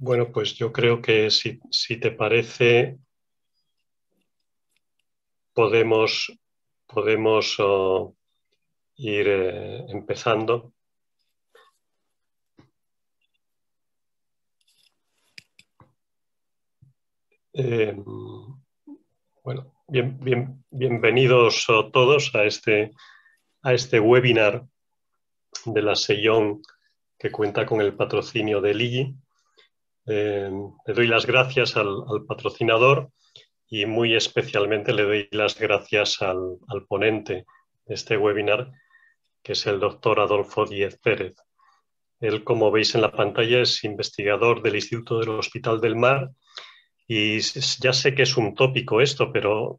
Bueno, pues yo creo que si te parece, podemos ir empezando. Eh, bueno, bienvenidos todos a este webinar de la Sejong que cuenta con el patrocinio de Ligi. Le doy las gracias al patrocinador y muy especialmente le doy las gracias al ponente de este webinar, que es el doctor Adolfo Díez Pérez. Él, como veis en la pantalla, es investigador del Instituto del Hospital del Mar y ya sé que es un tópico esto, pero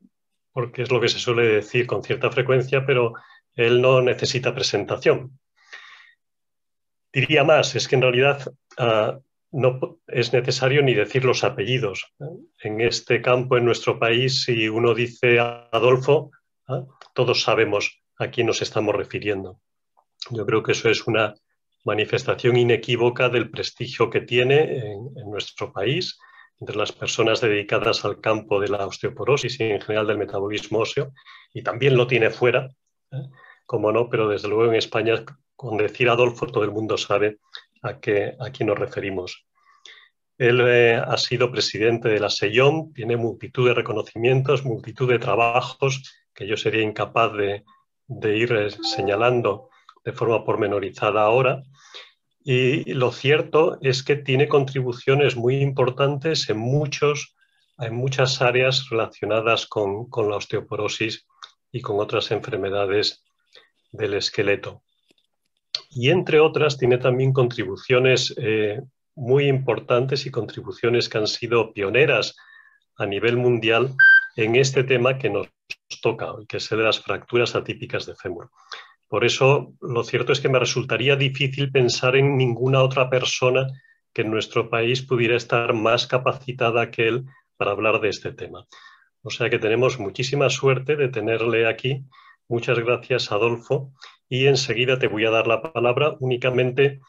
porque es lo que se suele decir con cierta frecuencia, pero él no necesita presentación. Diría más, es que en realidad no es necesario ni decir los apellidos. En este campo, en nuestro país, si uno dice Adolfo, todos sabemos a quién nos estamos refiriendo. Yo creo que eso es una manifestación inequívoca del prestigio que tiene en nuestro país entre las personas dedicadas al campo de la osteoporosis y en general del metabolismo óseo, y también lo tiene fuera, como no, pero desde luego en España, con decir Adolfo, todo el mundo sabe a quién nos referimos. Él ha sido presidente de la Sejong, tiene multitud de reconocimientos, multitud de trabajos que yo sería incapaz de ir señalando de forma pormenorizada ahora. Y lo cierto es que tiene contribuciones muy importantes en muchas áreas relacionadas con la osteoporosis y con otras enfermedades del esqueleto. Y entre otras tiene también contribuciones muy importantes y contribuciones que han sido pioneras a nivel mundial en este tema que nos toca hoy, que es el de las fracturas atípicas de fémur. Por eso, lo cierto es que me resultaría difícil pensar en ninguna otra persona que en nuestro país pudiera estar más capacitada que él para hablar de este tema. O sea que tenemos muchísima suerte de tenerle aquí. Muchas gracias, Adolfo. Y enseguida te voy a dar la palabra. Únicamente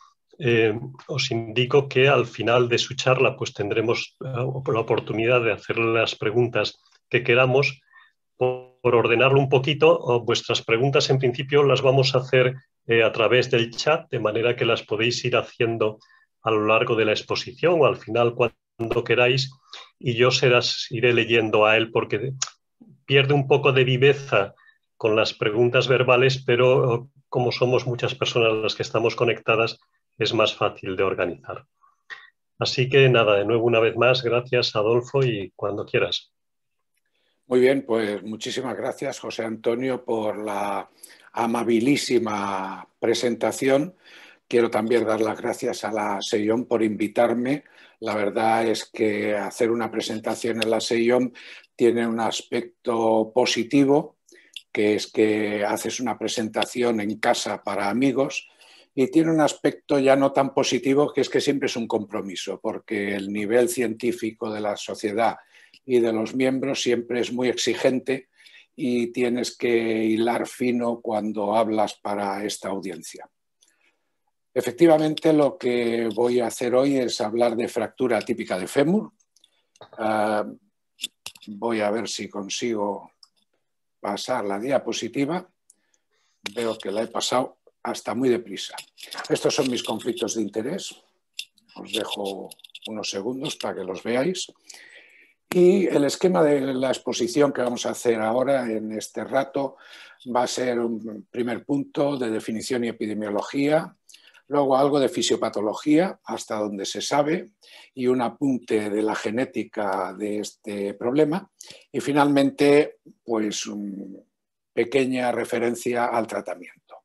os indico que al final de su charla pues tendremos la oportunidad de hacerle las preguntas que queramos. Por ordenarlo un poquito, vuestras preguntas en principio las vamos a hacer a través del chat, de manera que las podéis ir haciendo a lo largo de la exposición o al final cuando queráis, y yo se las iré leyendo a él porque pierde un poco de viveza con las preguntas verbales, pero como somos muchas personas las que estamos conectadas, es más fácil de organizar. Así que nada, de nuevo una vez más, gracias Adolfo y cuando quieras. Muy bien, pues muchísimas gracias, José Antonio, por la amabilísima presentación. Quiero también dar las gracias a la Sejong por invitarme. La verdad es que hacer una presentación en la Sejong tiene un aspecto positivo, que es que haces una presentación en casa para amigos, y tiene un aspecto ya no tan positivo, que es que siempre es un compromiso, porque el nivel científico de la sociedad y de los miembros siempre es muy exigente y tienes que hilar fino cuando hablas para esta audiencia. Efectivamente, lo que voy a hacer hoy es hablar de fractura atípica de fémur. Voy a ver si consigo pasar la diapositiva. Veo que la he pasado hasta muy deprisa. Estos son mis conflictos de interés. Os dejo unos segundos para que los veáis. Y el esquema de la exposición que vamos a hacer ahora en este rato va a ser un primer punto de definición y epidemiología, luego algo de fisiopatología, hasta donde se sabe, y un apunte de la genética de este problema, y finalmente, pues, una pequeña referencia al tratamiento.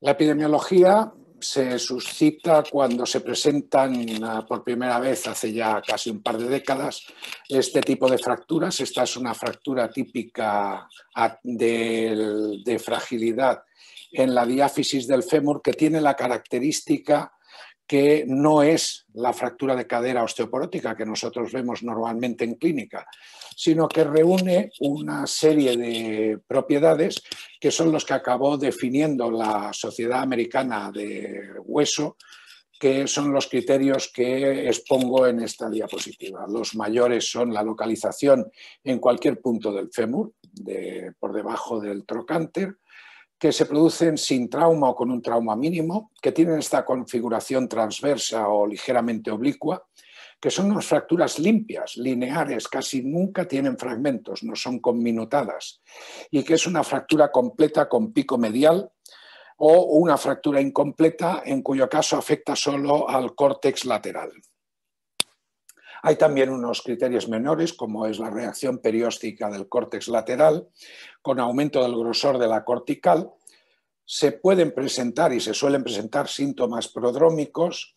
La epidemiología se suscita cuando se presentan por primera vez, hace ya casi un par de décadas, este tipo de fracturas. Esta es una fractura típica de fragilidad en la diáfisis del fémur, que tiene la característica que no es la fractura de cadera osteoporótica que nosotros vemos normalmente en clínica, sino que reúne una serie de propiedades que son los que acabó definiendo la Sociedad Americana de Hueso, que son los criterios que expongo en esta diapositiva. Los mayores son la localización en cualquier punto del fémur, por debajo del trocánter, que se producen sin trauma o con un trauma mínimo, que tienen esta configuración transversa o ligeramente oblicua, que son unas fracturas limpias, lineares, casi nunca tienen fragmentos, no son conminutadas, y que es una fractura completa con pico medial o una fractura incompleta, en cuyo caso afecta solo al córtex lateral. Hay también unos criterios menores, como es la reacción perióstica del córtex lateral, con aumento del grosor de la cortical. Se pueden presentar y se suelen presentar síntomas prodrómicos.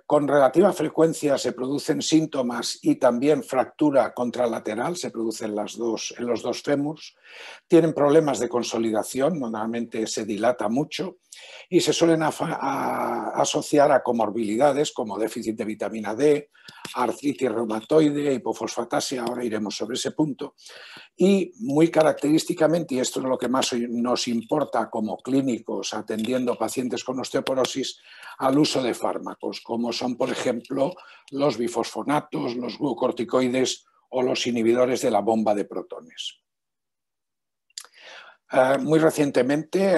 Con relativa frecuencia se producen síntomas y también fractura contralateral, se producen en los dos fémurs. Tienen problemas de consolidación, normalmente se dilata mucho, y se suelen asociar a comorbilidades como déficit de vitamina D, artritis reumatoide, hipofosfatasia, ahora iremos sobre ese punto. Y muy característicamente, y esto es lo que más nos importa como clínicos atendiendo pacientes con osteoporosis, al uso de fármacos, como son, por ejemplo, los bifosfonatos, los glucocorticoides o los inhibidores de la bomba de protones. Muy recientemente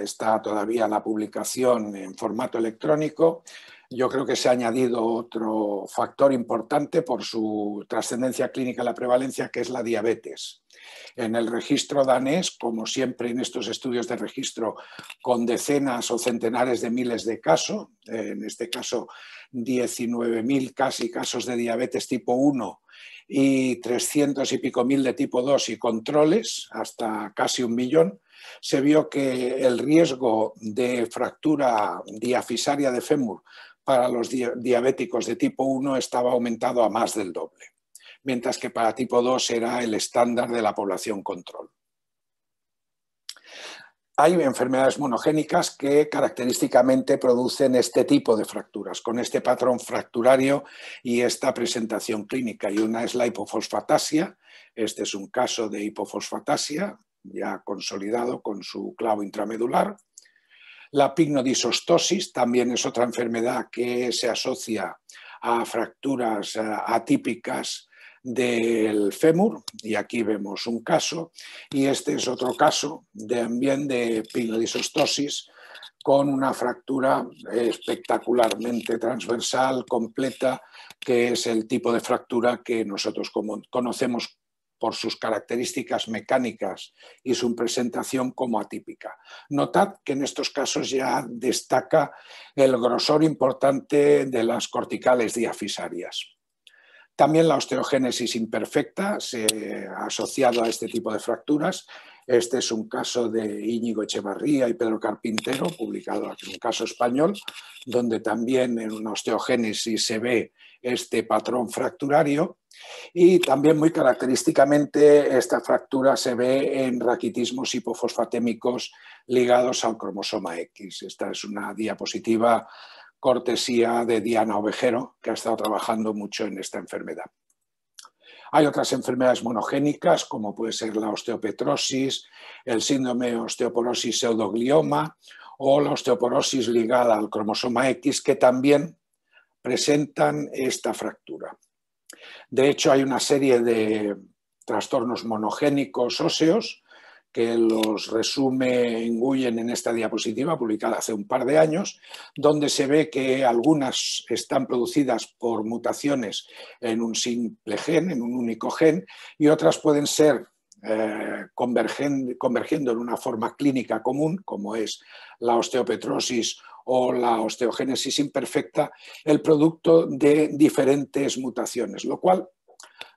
está todavía la publicación en formato electrónico. Yo creo que se ha añadido otro factor importante por su trascendencia clínica en la prevalencia, que es la diabetes. En el registro danés, como siempre en estos estudios de registro con decenas o centenares de miles de casos, en este caso 19.000 casi casos de diabetes tipo 1 y 300 y pico mil de tipo 2 y controles, hasta casi 1 millón, se vio que el riesgo de fractura diafisaria de fémur para los diabéticos de tipo 1 estaba aumentado a más del doble, mientras que para tipo 2 era el estándar de la población control. Hay enfermedades monogénicas que característicamente producen este tipo de fracturas, con este patrón fracturario y esta presentación clínica. Y una es la hipofosfatasia. Este es un caso de hipofosfatasia ya consolidado con su clavo intramedular. La pignodisostosis también es otra enfermedad que se asocia a fracturas atípicas del fémur, y aquí vemos un caso, y este es otro caso también de pignodisostosis con una fractura espectacularmente transversal, completa, que es el tipo de fractura que nosotros conocemos por sus características mecánicas y su presentación como atípica. Notad que en estos casos ya destaca el grosor importante de las corticales diafisarias. También la osteogénesis imperfecta se ha asociado a este tipo de fracturas. Este es un caso de Íñigo Echevarría y Pedro Carpintero, publicado aquí, un caso español, donde también en una osteogénesis se ve este patrón fracturario. Y también muy característicamente esta fractura se ve en raquitismos hipofosfatémicos ligados al cromosoma X. Esta es una diapositiva cortesía de Diana Ovejero, que ha estado trabajando mucho en esta enfermedad. Hay otras enfermedades monogénicas, como puede ser la osteopetrosis, el síndrome osteoporosis pseudoglioma o la osteoporosis ligada al cromosoma X, que también presentan esta fractura. De hecho, hay una serie de trastornos monogénicos óseos que los resume Nguyen en esta diapositiva, publicada hace un par de años, donde se ve que algunas están producidas por mutaciones en un simple gen, en un único gen, y otras pueden ser convergiendo en una forma clínica común, como es la osteopetrosis o la osteogénesis imperfecta, el producto de diferentes mutaciones, lo cual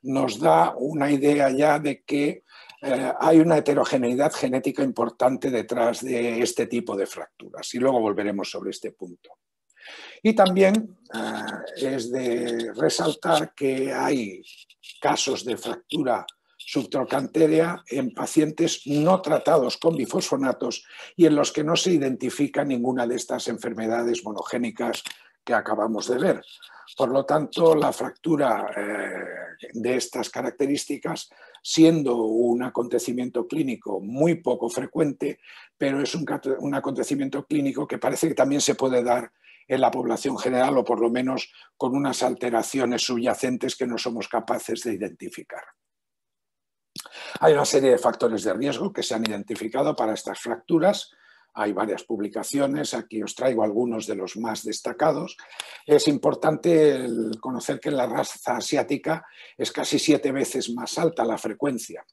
nos da una idea ya de que hay una heterogeneidad genética importante detrás de este tipo de fracturas, y luego volveremos sobre este punto. Y también es de resaltar que hay casos de fractura subtrochantérea en pacientes no tratados con bifosfonatos y en los que no se identifica ninguna de estas enfermedades monogénicas que acabamos de ver. Por lo tanto, la fractura de estas características, siendo un acontecimiento clínico muy poco frecuente, pero es un acontecimiento clínico que parece que también se puede dar en la población general o por lo menos con unas alteraciones subyacentes que no somos capaces de identificar. Hay una serie de factores de riesgo que se han identificado para estas fracturas. Hay varias publicaciones, aquí os traigo algunos de los más destacados. Es importante conocer que en la raza asiática es casi 7 veces más alta la frecuencia.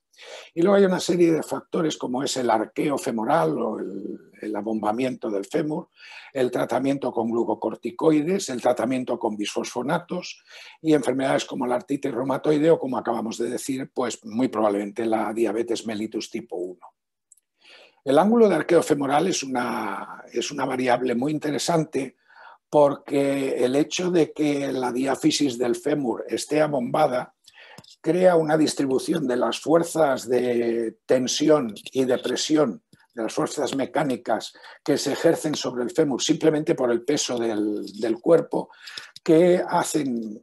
Y luego hay una serie de factores como es el arqueo femoral o el abombamiento del fémur, el tratamiento con glucocorticoides, el tratamiento con bisfosfonatos y enfermedades como la artritis reumatoide o, como acabamos de decir, pues muy probablemente la diabetes mellitus tipo 1. El ángulo de arqueo femoral es una variable muy interesante porque el hecho de que la diáfisis del fémur esté abombada crea una distribución de las fuerzas de tensión y de presión, de las fuerzas mecánicas que se ejercen sobre el fémur simplemente por el peso del cuerpo, que hacen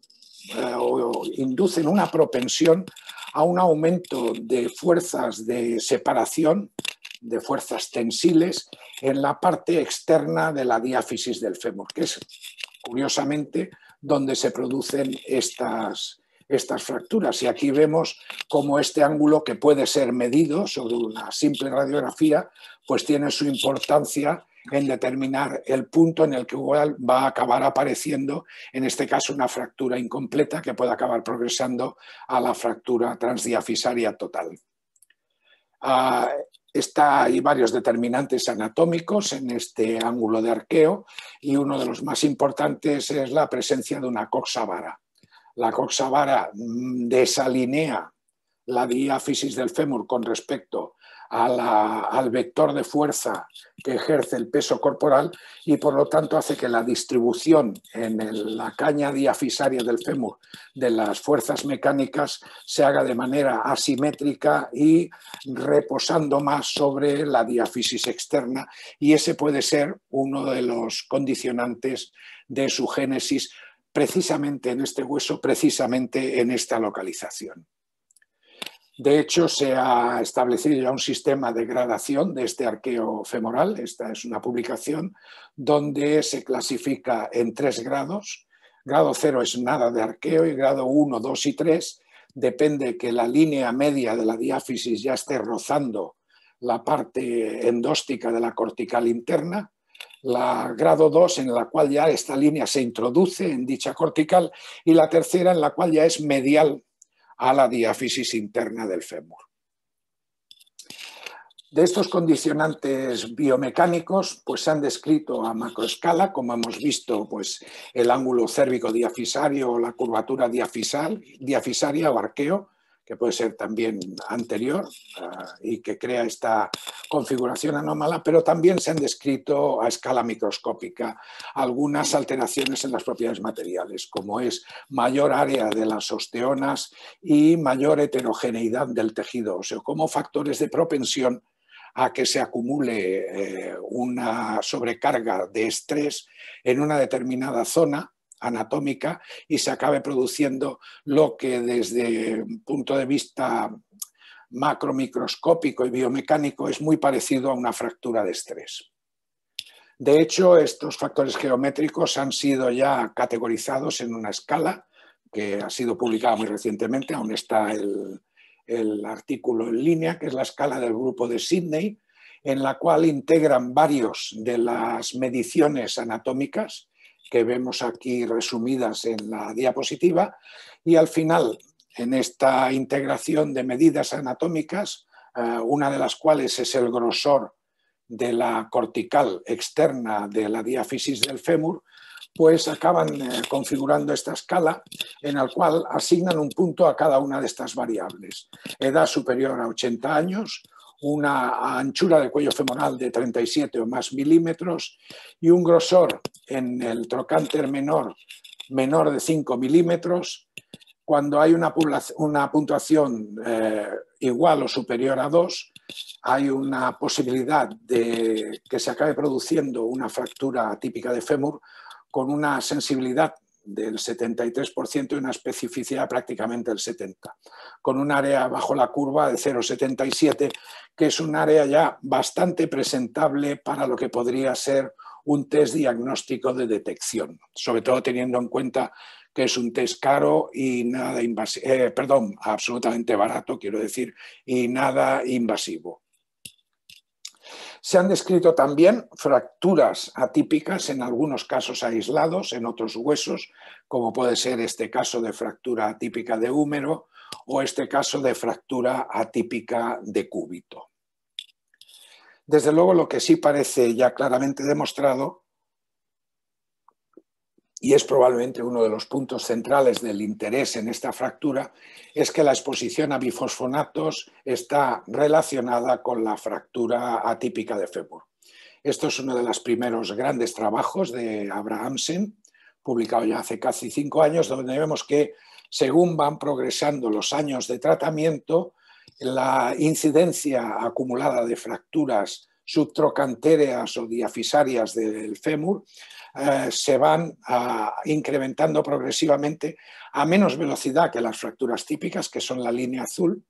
o inducen una propensión a un aumento de fuerzas de separación, de fuerzas tensiles en la parte externa de la diáfisis del fémur, que es curiosamente donde se producen estas fracturas. Y aquí vemos cómo este ángulo, que puede ser medido sobre una simple radiografía, pues tiene su importancia en determinar el punto en el que va a acabar apareciendo, en este caso, una fractura incompleta que puede acabar progresando a la fractura transdiafisaria total. Hay varios determinantes anatómicos en este ángulo de arqueo y uno de los más importantes es la presencia de una coxa vara. La coxa vara desalinea la diáfisis del fémur con respecto al vector de fuerza que ejerce el peso corporal y por lo tanto hace que la distribución en la caña diafisaria del fémur de las fuerzas mecánicas se haga de manera asimétrica y reposando más sobre la diáfisis externa, y ese puede ser uno de los condicionantes de su génesis precisamente en este hueso, precisamente en esta localización. De hecho, se ha establecido ya un sistema de gradación de este arqueo femoral. Esta es una publicación donde se clasifica en 3 grados. Grado 0 es nada de arqueo y grado 1, 2 y 3 depende que la línea media de la diáfisis ya esté rozando la parte endóstica de la cortical interna. La grado 2 en la cual ya esta línea se introduce en dicha cortical y la tercera en la cual ya es medial a la diáfisis interna del fémur. De estos condicionantes biomecánicos pues se han descrito a macroescala, como hemos visto, pues el ángulo cérvico diafisario o la curvatura diafisaria o arqueo, que puede ser también anterior y que crea esta configuración anómala, pero también se han descrito a escala microscópica algunas alteraciones en las propiedades materiales, como es mayor área de las osteonas y mayor heterogeneidad del tejido óseo, como factores de propensión a que se acumule una sobrecarga de estrés en una determinada zona anatómica y se acabe produciendo lo que desde un punto de vista macromicroscópico y biomecánico es muy parecido a una fractura de estrés. De hecho, estos factores geométricos han sido ya categorizados en una escala que ha sido publicada muy recientemente, aún está el artículo en línea, que es la escala del grupo de Sydney, en la cual integran varios de las mediciones anatómicas que vemos aquí resumidas en la diapositiva, y al final, en esta integración de medidas anatómicas, una de las cuales es el grosor de la cortical externa de la diáfisis del fémur, pues acaban configurando esta escala en la cual asignan un punto a cada una de estas variables. Edad superior a 80 años, una anchura de cuello femoral de 37 o más milímetros y un grosor en el trocánter menor de 5 milímetros. Cuando hay una puntuación igual o superior a 2, hay una posibilidad de que se acabe produciendo una fractura típica de fémur con una sensibilidad del 73% y una especificidad prácticamente del 70%, con un área bajo la curva de 0,77, que es un área ya bastante presentable para lo que podría ser un test diagnóstico de detección, sobre todo teniendo en cuenta que es un test caro y nada invasivo, absolutamente barato, quiero decir, y nada invasivo. Se han descrito también fracturas atípicas, en algunos casos aislados, en otros huesos, como puede ser este caso de fractura atípica de húmero o este caso de fractura atípica de cúbito. Desde luego, lo que sí parece ya claramente demostrado, y es probablemente uno de los puntos centrales del interés en esta fractura, es que la exposición a bifosfonatos está relacionada con la fractura atípica de fémur. Esto es uno de los primeros grandes trabajos de Abrahamsen, publicado ya hace casi 5 años, donde vemos que según van progresando los años de tratamiento, la incidencia acumulada de fracturas subtrocantéreas o diafisarias del fémur se van incrementando progresivamente a menos velocidad que las fracturas típicas, que son la línea azul,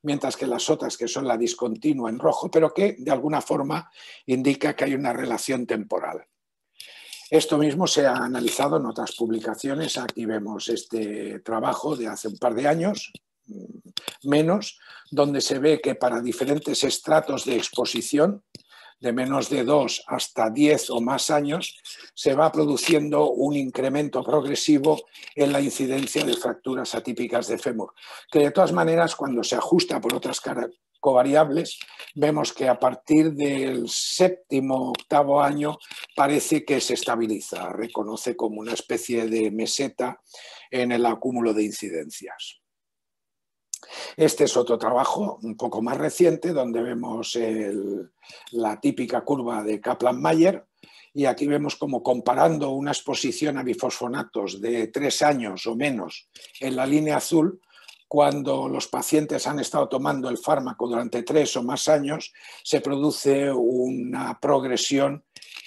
mientras que las otras, que son la discontinua en rojo, pero que de alguna forma indica que hay una relación temporal. Esto mismo se ha analizado en otras publicaciones. Aquí vemos este trabajo de hace un par de años, menos, donde se ve que para diferentes estratos de exposición, de menos de 2 hasta 10 o más años, se va produciendo un incremento progresivo en la incidencia de fracturas atípicas de fémur, que de todas maneras, cuando se ajusta por otras covariables, vemos que a partir del 7º, 8º año parece que se estabiliza, reconoce como una especie de meseta en el acúmulo de incidencias. Este es otro trabajo un poco más reciente, donde vemos la típica curva de Kaplan-Meier, y aquí vemos como, comparando una exposición a bifosfonatos de 3 años o menos en la línea azul, cuando los pacientes han estado tomando el fármaco durante 3 o más años, se produce una progresión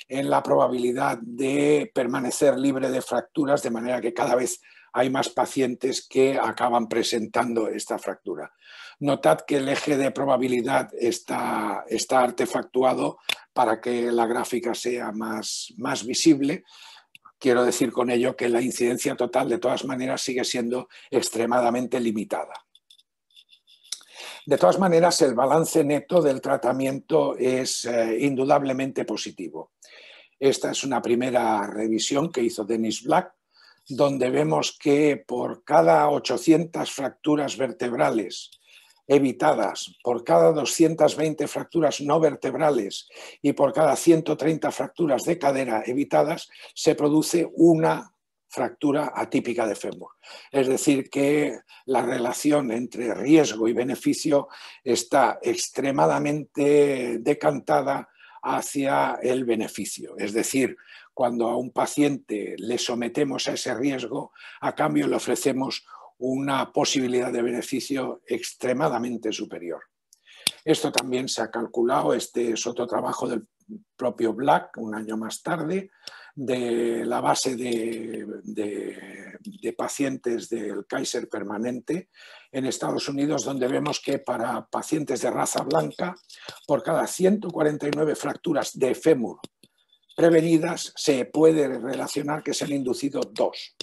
en la probabilidad de permanecer libre de fracturas, de manera que cada vez hay más pacientes que acaban presentando esta fractura. Notad que el eje de probabilidad está artefactuado para que la gráfica sea más visible. Quiero decir con ello que la incidencia total, de todas maneras, sigue siendo extremadamente limitada. De todas maneras, el balance neto del tratamiento es indudablemente positivo. Esta es una primera revisión que hizo Dennis Black, donde vemos que por cada 800 fracturas vertebrales evitadas, por cada 220 fracturas no vertebrales y por cada 130 fracturas de cadera evitadas, se produce una fractura atípica de fémur. Es decir, que la relación entre riesgo y beneficio está extremadamente decantada hacia el beneficio. Es decir, cuando a un paciente le sometemos a ese riesgo, a cambio le ofrecemos una posibilidad de beneficio extremadamente superior. Esto también se ha calculado, este es otro trabajo del propio Black, un año más tarde, de la base de pacientes del Kaiser permanente en Estados Unidos, donde vemos que para pacientes de raza blanca, por cada 149 fracturas de fémur prevenidas, se puede relacionar que se han inducido 2.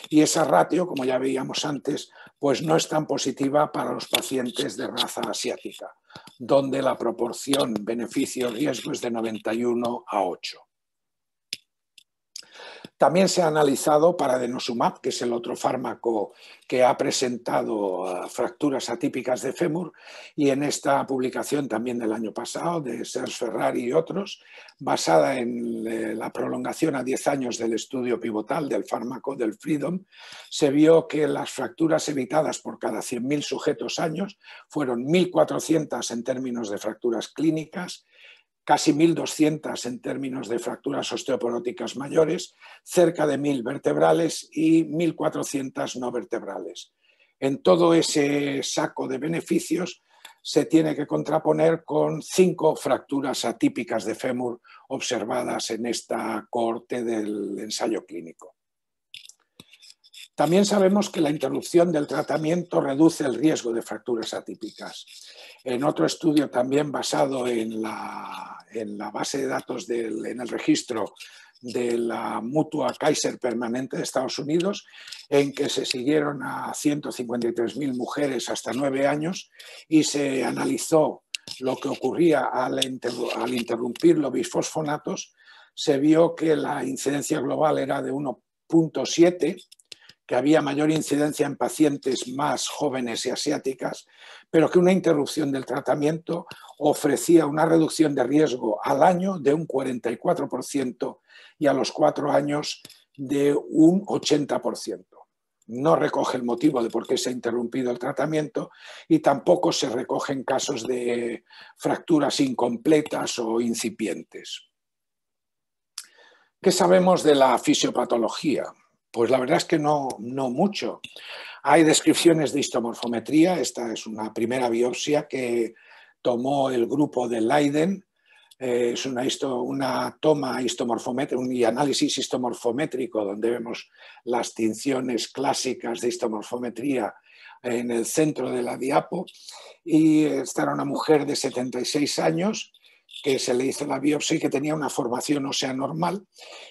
Y esa ratio, como ya veíamos antes, pues no es tan positiva para los pacientes de raza asiática, donde la proporción beneficio-riesgo es de 91 a 8. También se ha analizado para denosumab, que es el otro fármaco que ha presentado fracturas atípicas de fémur, y en esta publicación también del año pasado, de Serge Ferrari y otros, basada en la prolongación a 10 años del estudio pivotal del fármaco del Freedom, se vio que las fracturas evitadas por cada 100.000 sujetos años fueron 1.400 en términos de fracturas clínicas, casi 1.200 en términos de fracturas osteoporóticas mayores, cerca de 1.000 vertebrales y 1.400 no vertebrales. En todo ese saco de beneficios se tiene que contraponer con 5 fracturas atípicas de fémur observadas en esta cohorte del ensayo clínico. También sabemos que la interrupción del tratamiento reduce el riesgo de fracturas atípicas. En otro estudio también basado en la base de datos en el registro de la Mutua Kaiser Permanente de Estados Unidos, en que se siguieron a 153.000 mujeres hasta 9 años y se analizó lo que ocurría al interrumpir los bisfosfonatos, se vio que la incidencia global era de 1,7, que había mayor incidencia en pacientes más jóvenes y asiáticas, pero que una interrupción del tratamiento ofrecía una reducción de riesgo al año de un 44% y a los 4 años de un 80%. No recoge el motivo de por qué se ha interrumpido el tratamiento y tampoco se recogen casos de fracturas incompletas o incipientes. ¿Qué sabemos de la fisiopatología? Pues la verdad es que no mucho. Hay descripciones de histomorfometría. Esta es una primera biopsia que tomó el grupo de Leiden. Es una toma histomorfométrica, un análisis histomorfométrico donde vemos las tinciones clásicas de histomorfometría en el centro de la diapo. Y esta era una mujer de 76 años que se le hizo la biopsia y que tenía una formación ósea normal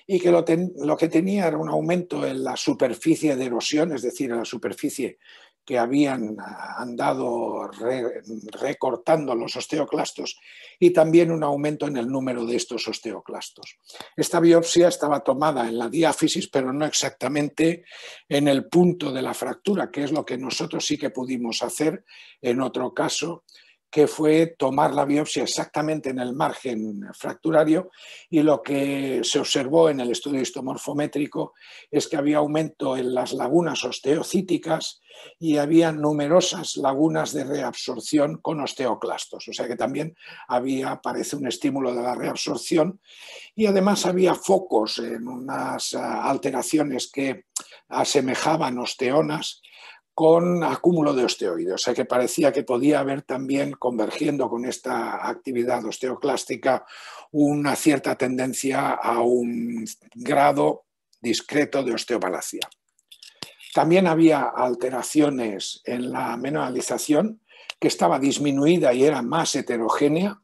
y que lo que tenía era un aumento en la superficie de erosión, es decir, en la superficie que habían andado recortando los osteoclastos, y también un aumento en el número de estos osteoclastos. Esta biopsia estaba tomada en la diáfisis, pero no exactamente en el punto de la fractura, que es lo que nosotros sí que pudimos hacer en otro caso, que fue tomar la biopsia exactamente en el margen fracturario, y lo que se observó en el estudio histomorfométrico es que había aumento en las lagunas osteocíticas y había numerosas lagunas de reabsorción con osteoclastos, o sea que también parece un estímulo de la reabsorción, y además había focos en unas alteraciones que asemejaban osteonas con acúmulo de osteoides, o sea que parecía que podía haber también, convergiendo con esta actividad osteoclástica, una cierta tendencia a un grado discreto de osteopalacia. También había alteraciones en la mineralización, que estaba disminuida y era más heterogénea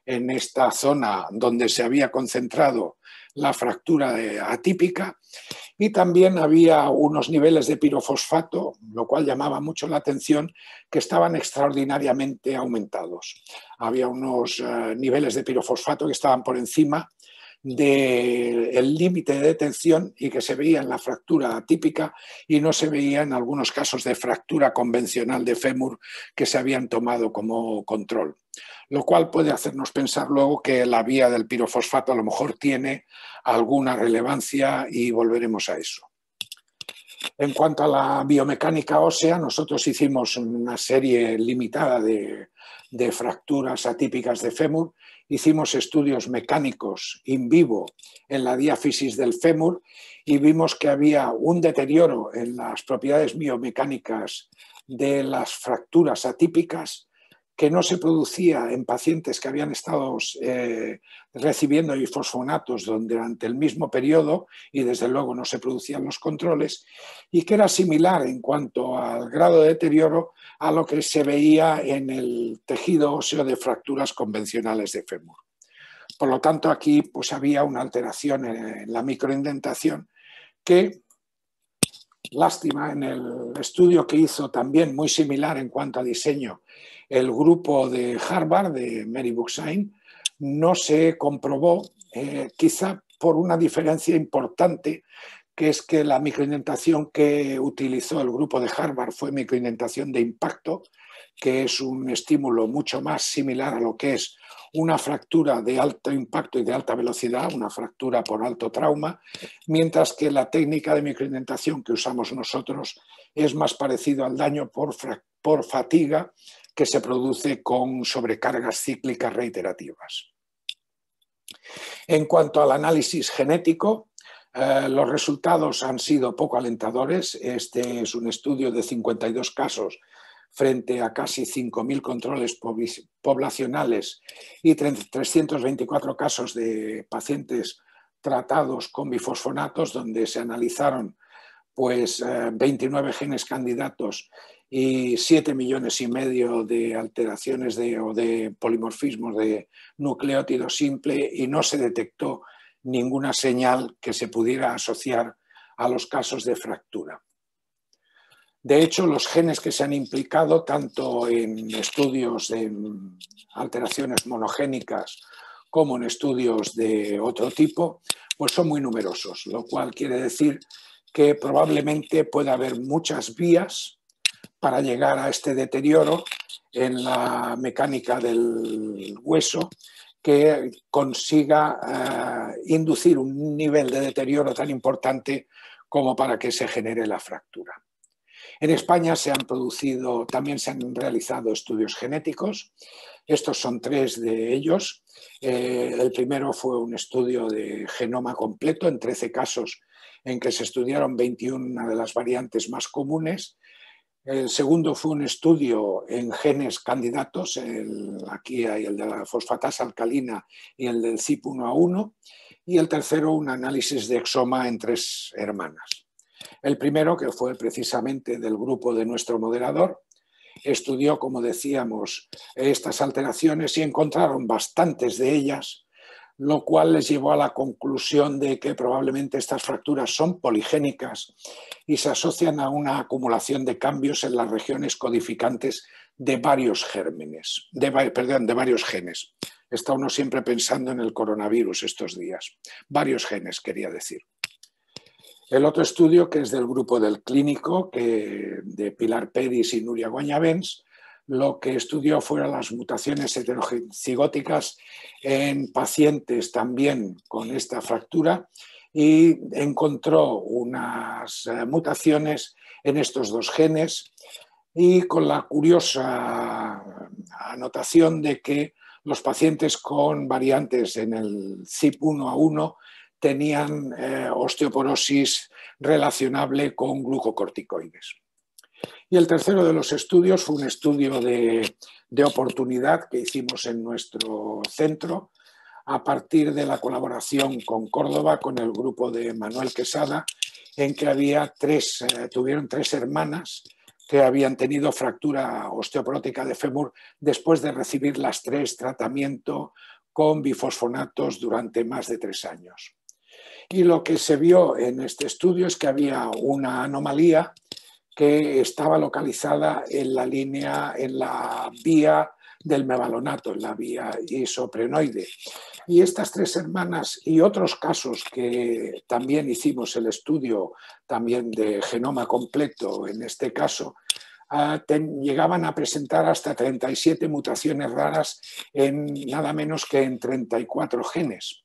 en esta zona donde se había concentrado la fractura atípica, y también había unos niveles de pirofosfato, lo cual llamaba mucho la atención, que estaban extraordinariamente aumentados. Había unos niveles de pirofosfato que estaban por encima del límite de detención y que se veía en la fractura atípica y no se veía en algunos casos de fractura convencional de fémur que se habían tomado como control, lo cual puede hacernos pensar luego que la vía del pirofosfato a lo mejor tiene alguna relevancia y volveremos a eso. En cuanto a la biomecánica ósea, nosotros hicimos una serie limitada de fracturas atípicas de fémur. Hicimos estudios mecánicos in vivo en la diáfisis del fémur y vimos que había un deterioro en las propiedades biomecánicas de las fracturas atípicas que no se producía en pacientes que habían estado recibiendo bisfosfonatos durante el mismo periodo, y desde luego no se producían los controles, y que era similar en cuanto al grado de deterioro a lo que se veía en el tejido óseo de fracturas convencionales de fémur. Por lo tanto, aquí pues había una alteración en la microindentación que, lástima, en el estudio que hizo también muy similar en cuanto a diseño el grupo de Harvard, de Mary Buxine, no se comprobó, quizá por una diferencia importante, que es que la microindentación que utilizó el grupo de Harvard fue microindentación de impacto, que es un estímulo mucho más similar a lo que es una fractura de alto impacto y de alta velocidad, una fractura por alto trauma, mientras que la técnica de microindentación que usamos nosotros es más parecido al daño por fatiga que se produce con sobrecargas cíclicas reiterativas. En cuanto al análisis genético, los resultados han sido poco alentadores. Este es un estudio de 52 casos frente a casi 5.000 controles poblacionales y 324 casos de pacientes tratados con bifosfonatos, donde se analizaron pues 29 genes candidatos y 7,5 millones de alteraciones o de polimorfismos de nucleótido simple, y no se detectó ninguna señal que se pudiera asociar a los casos de fractura. De hecho, los genes que se han implicado tanto en estudios de alteraciones monogénicas como en estudios de otro tipo, pues son muy numerosos, lo cual quiere decir que probablemente pueda haber muchas vías para llegar a este deterioro en la mecánica del hueso que consiga inducir un nivel de deterioro tan importante como para que se genere la fractura. En España también se han realizado estudios genéticos. Estos son 3 de ellos. El primero fue un estudio de genoma completo en 13 casos en que se estudiaron 21 de las variantes más comunes. El segundo fue un estudio en genes candidatos, aquí hay el de la fosfatasa alcalina y el del CYP1A1, y el tercero un análisis de exoma en 3 hermanas. El primero, que fue precisamente del grupo de nuestro moderador, estudió, como decíamos, estas alteraciones y encontraron bastantes de ellas, lo cual les llevó a la conclusión de que probablemente estas fracturas son poligénicas y se asocian a una acumulación de cambios en las regiones codificantes de varios gérmenes, de varios genes. Está uno siempre pensando en el coronavirus estos días. Varios genes, quería decir. El otro estudio, que es del grupo del Clínico, de Pilar Peris y Nuria Guañavens, lo que estudió fueron las mutaciones heterocigóticas en pacientes también con esta fractura y encontró unas mutaciones en estos 2 genes, y con la curiosa anotación de que los pacientes con variantes en el CYP1A1 tenían osteoporosis relacionable con glucocorticoides. Y el tercero de los estudios fue un estudio de oportunidad que hicimos en nuestro centro a partir de la colaboración con Córdoba, con el grupo de Manuel Quesada, en que tuvieron 3 hermanas que habían tenido fractura osteoporótica de fémur después de recibir las 3 tratamiento con bifosfonatos durante más de 3 años. Y lo que se vio en este estudio es que había una anomalía que estaba localizada en la vía del mevalonato, en la vía isoprenoide. Y estas 3 hermanas y otros casos que también hicimos el estudio también de genoma completo, en este caso, llegaban a presentar hasta 37 mutaciones raras en nada menos que en 34 genes.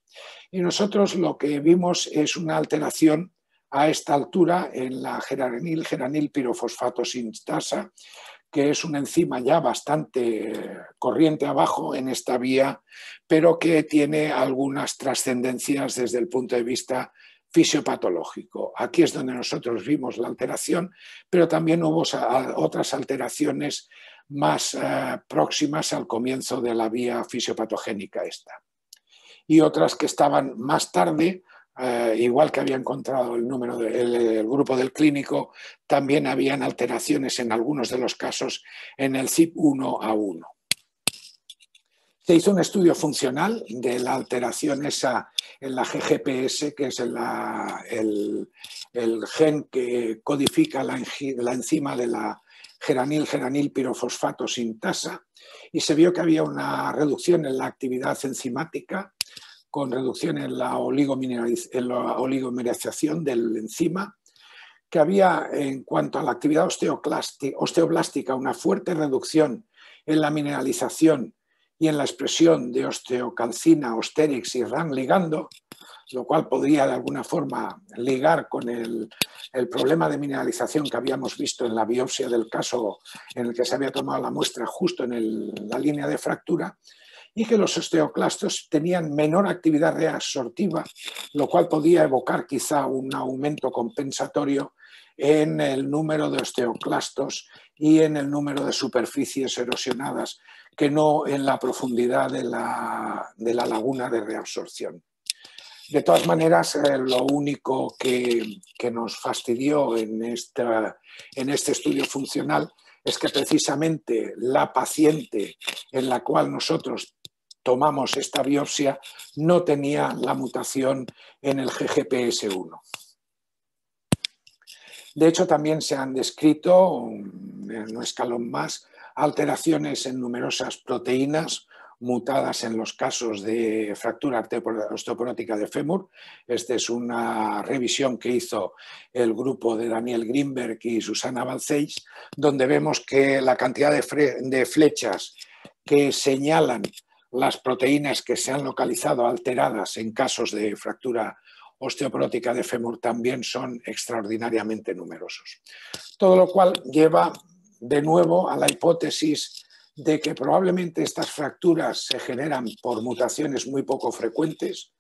Y nosotros lo que vimos es una alteración a esta altura en la geranil pirofosfato sintasa, que es una enzima ya bastante corriente abajo en esta vía, pero que tiene algunas trascendencias desde el punto de vista fisiopatológico. Aquí es donde nosotros vimos la alteración, pero también hubo otras alteraciones más próximas al comienzo de la vía fisiopatogénica esta. Y otras que estaban más tarde, igual que había encontrado el grupo del Clínico, también habían alteraciones en algunos de los casos en el CYP1A1. Se hizo un estudio funcional de la alteración esa en la GGPS, que es el gen que codifica la enzima de la geranil pirofosfato sintasa, y se vio que había una reducción en la actividad enzimática con reducción en la oligomerización del enzima, que había en cuanto a la actividad osteoblástica una fuerte reducción en la mineralización y en la expresión de osteocalcina, Osterix y RAN ligando, lo cual podría de alguna forma ligar con el problema de mineralización que habíamos visto en la biopsia del caso en el que se había tomado la muestra justo en la línea de fractura, y que los osteoclastos tenían menor actividad reabsortiva, lo cual podía evocar quizá un aumento compensatorio en el número de osteoclastos y en el número de superficies erosionadas, que no en la profundidad de la laguna de reabsorción. De todas maneras, lo único que nos fastidió en este estudio funcional es que precisamente la paciente en la cual nosotros tomamos esta biopsia no tenía la mutación en el GGPS1. De hecho, también se han descrito, en un escalón más, alteraciones en numerosas proteínas mutadas en los casos de fractura osteoporótica de fémur. Esta es una revisión que hizo el grupo de Daniel Greenberg y Susana Balcells, donde vemos que la cantidad de flechas que señalan las proteínas que se han localizado alteradas en casos de fractura osteoporótica de fémur también son extraordinariamente numerosos. Todo lo cual lleva de nuevo a la hipótesis de que probablemente estas fracturas se generan por mutaciones muy poco frecuentes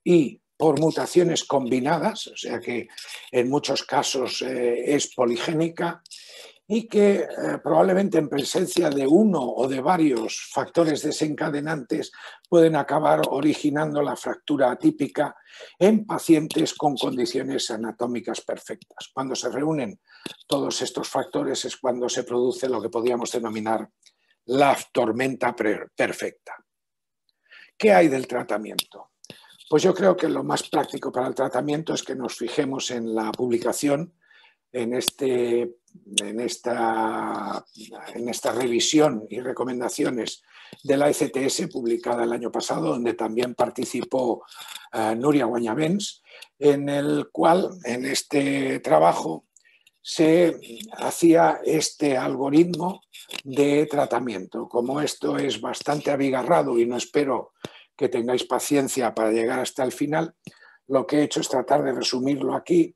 y por mutaciones combinadas, o sea que en muchos casos es poligénica, y que probablemente en presencia de uno o de varios factores desencadenantes pueden acabar originando la fractura atípica en pacientes con condiciones anatómicas perfectas. Cuando se reúnen todos estos factores es cuando se produce lo que podríamos denominar la tormenta perfecta. ¿Qué hay del tratamiento? Pues yo creo que lo más práctico para el tratamiento es que nos fijemos en la publicación, en esta revisión y recomendaciones de la ECTS publicada el año pasado, donde también participó Núria Guanyabens, en el cual en este trabajo se hacía este algoritmo de tratamiento. Como esto es bastante abigarrado y no espero que tengáis paciencia para llegar hasta el final, lo que he hecho es tratar de resumirlo aquí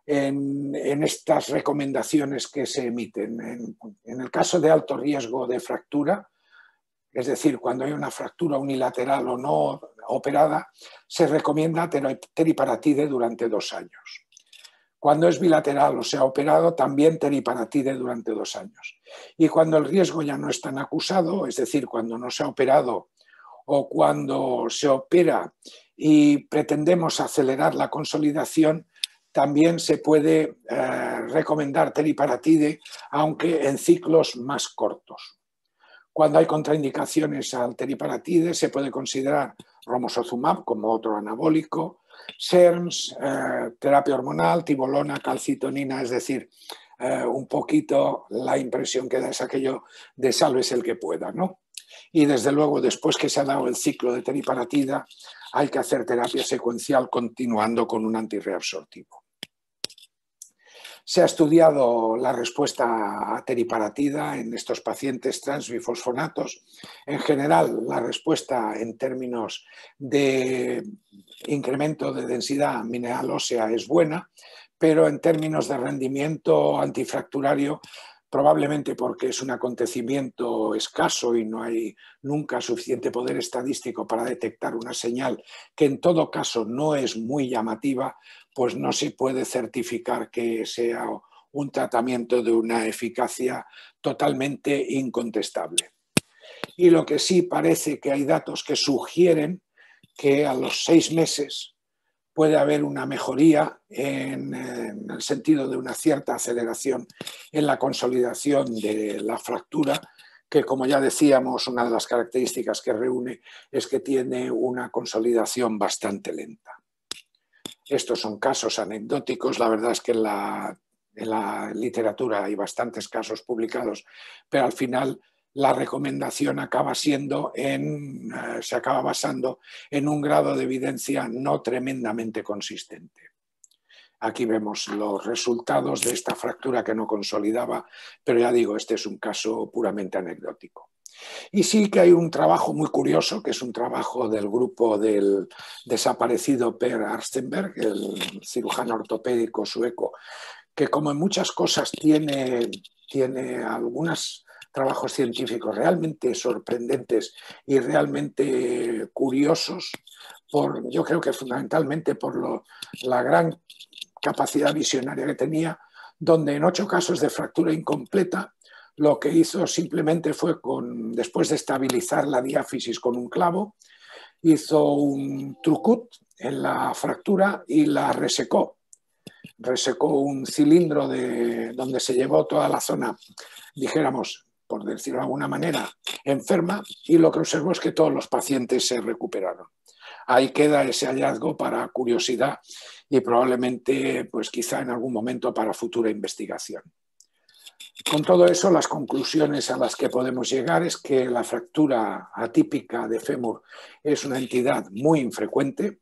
en estas recomendaciones que se emiten. En el caso de alto riesgo de fractura, es decir, cuando hay una fractura unilateral o no operada, se recomienda teriparatide durante 2 años. Cuando es bilateral o se ha operado, también teriparatide durante 2 años. Y cuando el riesgo ya no es tan acusado, es decir, cuando no se ha operado o cuando se opera y pretendemos acelerar la consolidación, también se puede recomendar teriparatide, aunque en ciclos más cortos. Cuando hay contraindicaciones al teriparatide, se puede considerar romosozumab como otro anabólico, SERMs, terapia hormonal, tibolona, calcitonina, es decir, un poquito la impresión que da es aquello de sálvese el que pueda, ¿no? Y desde luego, después que se ha dado el ciclo de teriparatida, hay que hacer terapia secuencial continuando con un antirreabsortivo. Se ha estudiado la respuesta a teriparatida en estos pacientes transbifosfonatos. En general, la respuesta en términos de incremento de densidad mineral ósea es buena, pero en términos de rendimiento antifracturario, probablemente porque es un acontecimiento escaso y no hay nunca suficiente poder estadístico para detectar una señal que en todo caso no es muy llamativa, pues no se puede certificar que sea un tratamiento de una eficacia totalmente incontestable. Y lo que sí parece que hay datos que sugieren que a los 6 meses puede haber una mejoría en el sentido de una cierta aceleración en la consolidación de la fractura, que como ya decíamos, una de las características que reúne es que tiene una consolidación bastante lenta. Estos son casos anecdóticos, la verdad es que en la literatura hay bastantes casos publicados, pero al final la recomendación acaba siendo se acaba basando en un grado de evidencia no tremendamente consistente. Aquí vemos los resultados de esta fractura que no consolidaba, pero ya digo, este es un caso puramente anecdótico. Y sí que hay un trabajo muy curioso, que es un trabajo del grupo del desaparecido Per Arstenberg, el cirujano ortopédico sueco, que como en muchas cosas tiene algunos trabajos científicos realmente sorprendentes y realmente curiosos, yo creo que fundamentalmente por la gran capacidad visionaria que tenía, donde en 8 casos de fractura incompleta lo que hizo simplemente fue, después de estabilizar la diáfisis con un clavo, hizo un trucut en la fractura y la resecó. Resecó un cilindro donde se llevó toda la zona, dijéramos, por decirlo de alguna manera, enferma, y lo que observó es que todos los pacientes se recuperaron. Ahí queda ese hallazgo para curiosidad y probablemente, pues quizá en algún momento para futura investigación. Con todo eso, las conclusiones a las que podemos llegar es que la fractura atípica de fémur es una entidad muy infrecuente,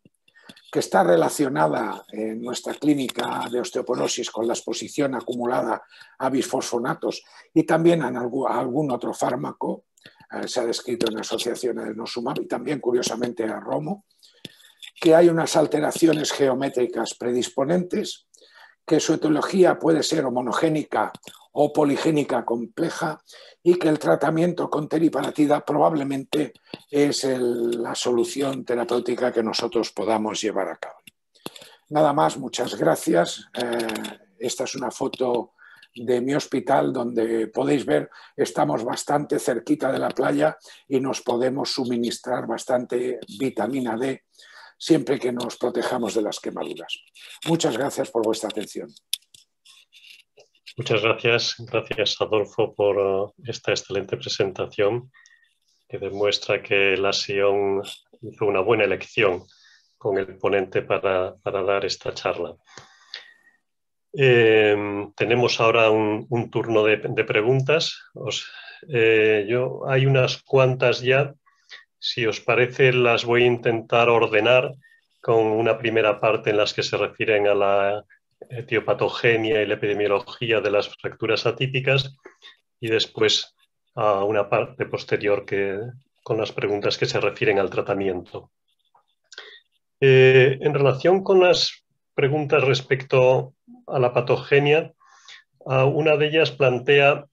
que está relacionada en nuestra clínica de osteoporosis con la exposición acumulada a bisfosfonatos y también a algún otro fármaco. Se ha descrito en asociación a denosumab y también, curiosamente, a romo, que hay unas alteraciones geométricas predisponentes, que su etiología puede ser monogénica o poligénica compleja y que el tratamiento con teriparatida probablemente es la solución terapéutica que nosotros podamos llevar a cabo. Nada más, muchas gracias. Esta es una foto de mi hospital donde podéis ver, estamos bastante cerquita de la playa y nos podemos suministrar bastante vitamina D siempre que nos protejamos de las quemaduras. Muchas gracias por vuestra atención. Muchas gracias. Gracias, Adolfo, por esta excelente presentación que demuestra que la SION hizo una buena elección con el ponente para dar esta charla. Tenemos ahora un turno de preguntas. Hay unas cuantas ya. Si os parece, las voy a intentar ordenar con una primera parte en las que se refieren a la etiopatogenia y la epidemiología de las fracturas atípicas y después a una parte posterior con las preguntas que se refieren al tratamiento. En relación con las preguntas respecto a la patogenia, una de ellas plantea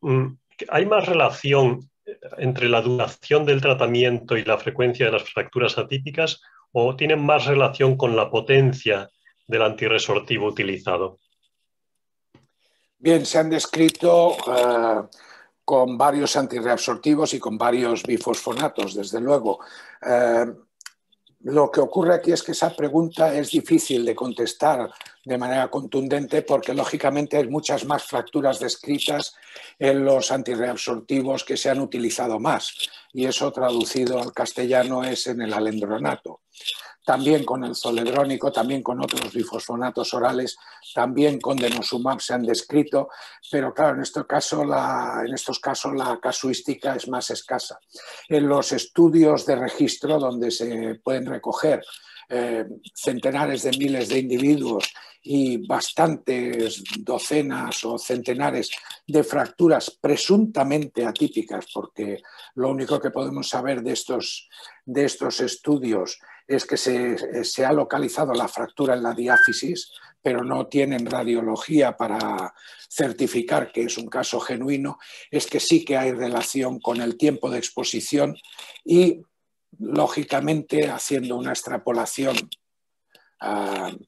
que hay más relación entre la duración del tratamiento y la frecuencia de las fracturas atípicas o tienen más relación con la potencia del antirresortivo utilizado. Bien, se han descrito con varios antirreabsortivos y con varios bifosfonatos, desde luego. Lo que ocurre aquí es que esa pregunta es difícil de contestar de manera contundente porque lógicamente hay muchas más fracturas descritas en los antirreabsortivos que se han utilizado más y eso traducido al castellano es en el alendronato. También con el zoledrónico, también con otros bifosfonatos orales, también con denosumab se han descrito, pero claro, en estos casos la casuística es más escasa. En los estudios de registro donde se pueden recoger centenares de miles de individuos y bastantes docenas o centenares de fracturas presuntamente atípicas, porque lo único que podemos saber de estos estudios es que se ha localizado la fractura en la diáfisis, pero no tienen radiología para certificar que es un caso genuino, es que sí que hay relación con el tiempo de exposición y, lógicamente, haciendo una extrapolación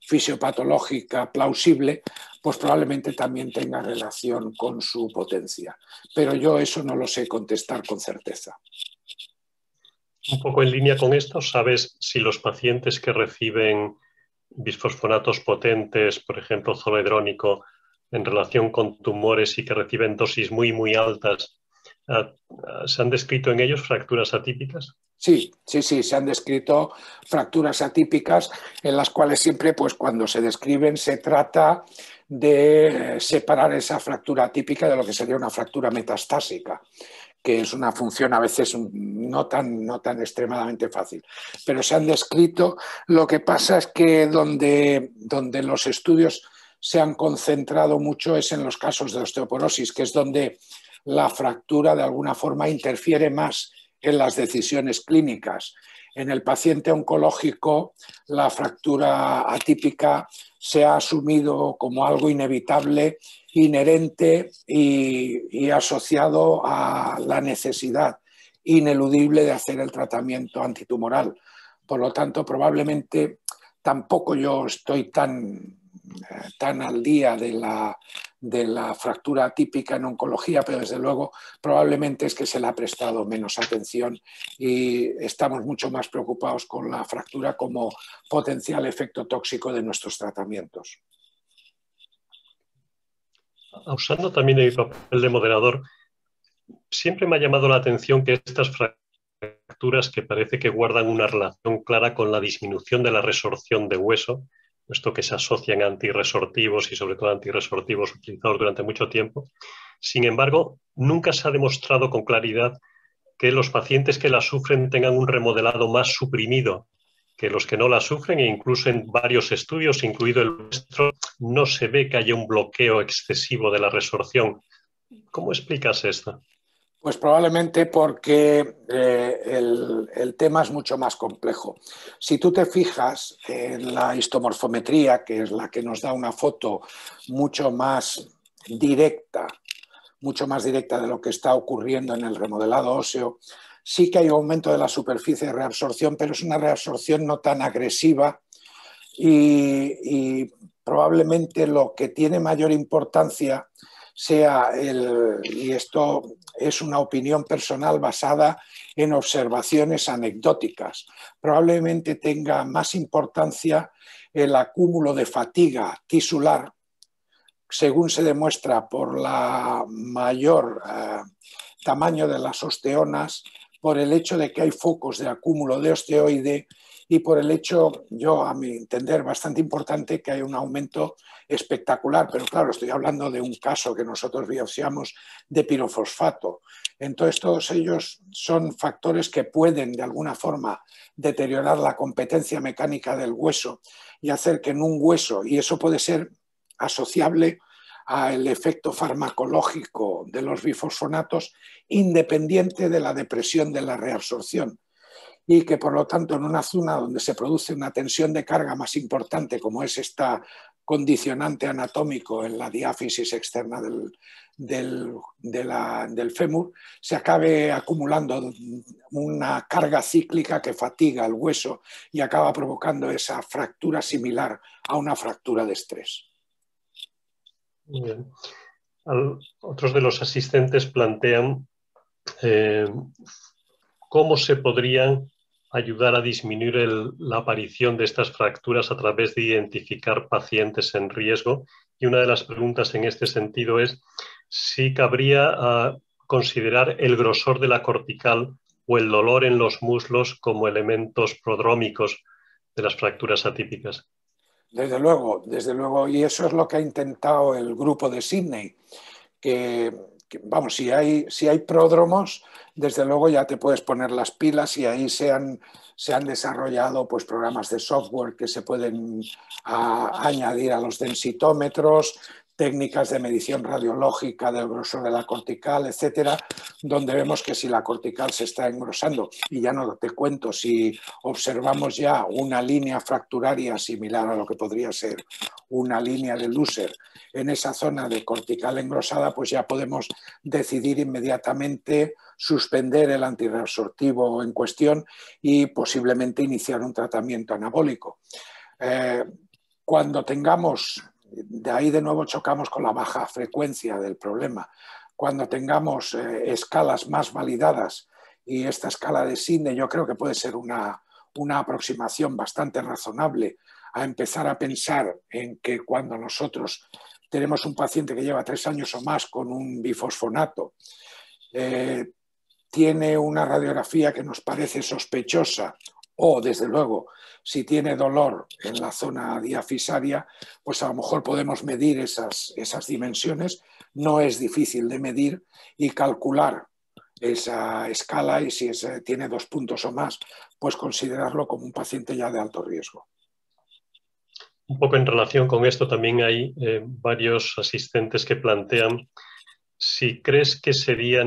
fisiopatológica plausible, pues probablemente también tenga relación con su potencia. Pero yo eso no lo sé contestar con certeza. Un poco en línea con esto, ¿sabes si los pacientes que reciben bisfosfonatos potentes, por ejemplo, zoledrónico, en relación con tumores y que reciben dosis muy, muy altas, ¿se han descrito en ellos fracturas atípicas? Sí, se han descrito fracturas atípicas en las cuales siempre, pues cuando se describen, se trata de separar esa fractura atípica de lo que sería una fractura metastásica, que es una función a veces no tan extremadamente fácil. Pero se han descrito, lo que pasa es que donde los estudios se han concentrado mucho es en los casos de osteoporosis, que es donde la fractura de alguna forma interfiere más en las decisiones clínicas. En el paciente oncológico, la fractura atípica se ha asumido como algo inevitable, inherente y asociado a la necesidad ineludible de hacer el tratamiento antitumoral. Por lo tanto, probablemente tampoco yo estoy tan al día de de la fractura atípica en oncología, pero desde luego probablemente es que se le ha prestado menos atención y estamos mucho más preocupados con la fractura como potencial efecto tóxico de nuestros tratamientos. Usando también el papel de moderador, siempre me ha llamado la atención que estas fracturas que parece que guardan una relación clara con la disminución de la resorción de hueso, puesto que se asocian a antirresortivos y sobre todo antirresortivos utilizados durante mucho tiempo. Sin embargo, nunca se ha demostrado con claridad que los pacientes que la sufren tengan un remodelado más suprimido que los que no la sufren, e incluso en varios estudios, incluido el nuestro, no se ve que haya un bloqueo excesivo de la resorción. ¿Cómo explicas esto? Pues probablemente porque el tema es mucho más complejo. Si tú te fijas en la histomorfometría, que es la que nos da una foto mucho más directa de lo que está ocurriendo en el remodelado óseo, sí que hay aumento de la superficie de reabsorción, pero es una reabsorción no tan agresiva y probablemente lo que tiene mayor importancia sea y esto es una opinión personal basada en observaciones anecdóticas, probablemente tenga más importancia el acúmulo de fatiga tisular, según se demuestra por la mayor tamaño de las osteonas, por el hecho de que hay focos de acúmulo de osteoide y por el hecho, yo a mi entender, bastante importante, que hay un aumento espectacular, pero claro, estoy hablando de un caso que nosotros biopsiamos de pirofosfato. Entonces, todos ellos son factores que pueden, de alguna forma, deteriorar la competencia mecánica del hueso y hacer que en un hueso, y eso puede ser asociable al efecto farmacológico de los bifosfonatos, independiente de la depresión de la reabsorción, y que por lo tanto en una zona donde se produce una tensión de carga más importante, como es esta condicionante anatómico en la diáfisis externa del fémur, se acabe acumulando una carga cíclica que fatiga el hueso y acaba provocando esa fractura similar a una fractura de estrés. Muy bien. Otros de los asistentes plantean cómo se podrían ayudar a disminuir la aparición de estas fracturas a través de identificar pacientes en riesgo. Y una de las preguntas en este sentido es si cabría considerar el grosor de la cortical o el dolor en los muslos como elementos prodrómicos de las fracturas atípicas. Desde luego, y eso es lo que ha intentado el grupo de Sydney, que vamos, si hay pródromos, desde luego ya te puedes poner las pilas y ahí se han desarrollado pues, programas de software que se pueden añadir a los densitómetros, técnicas de medición radiológica del grosor de la cortical, etcétera, donde vemos que si la cortical se está engrosando, y ya no te cuento si observamos ya una línea fracturaria similar a lo que podría ser una línea de Lusser en esa zona de cortical engrosada, pues ya podemos decidir inmediatamente suspender el antirreabsortivo en cuestión y posiblemente iniciar un tratamiento anabólico. Cuando tengamos, de ahí de nuevo chocamos con la baja frecuencia del problema, cuando tengamos escalas más validadas, y esta escala de Sydney yo creo que puede ser una aproximación bastante razonable a empezar a pensar en que cuando nosotros tenemos un paciente que lleva 3 años o más con un bifosfonato, tiene una radiografía que nos parece sospechosa o, desde luego, si tiene dolor en la zona diafisaria, pues a lo mejor podemos medir esas dimensiones. No es difícil de medir y calcular esa escala, y si tiene 2 puntos o más, pues considerarlo como un paciente ya de alto riesgo. Un poco en relación con esto también hay varios asistentes que plantean si crees que sería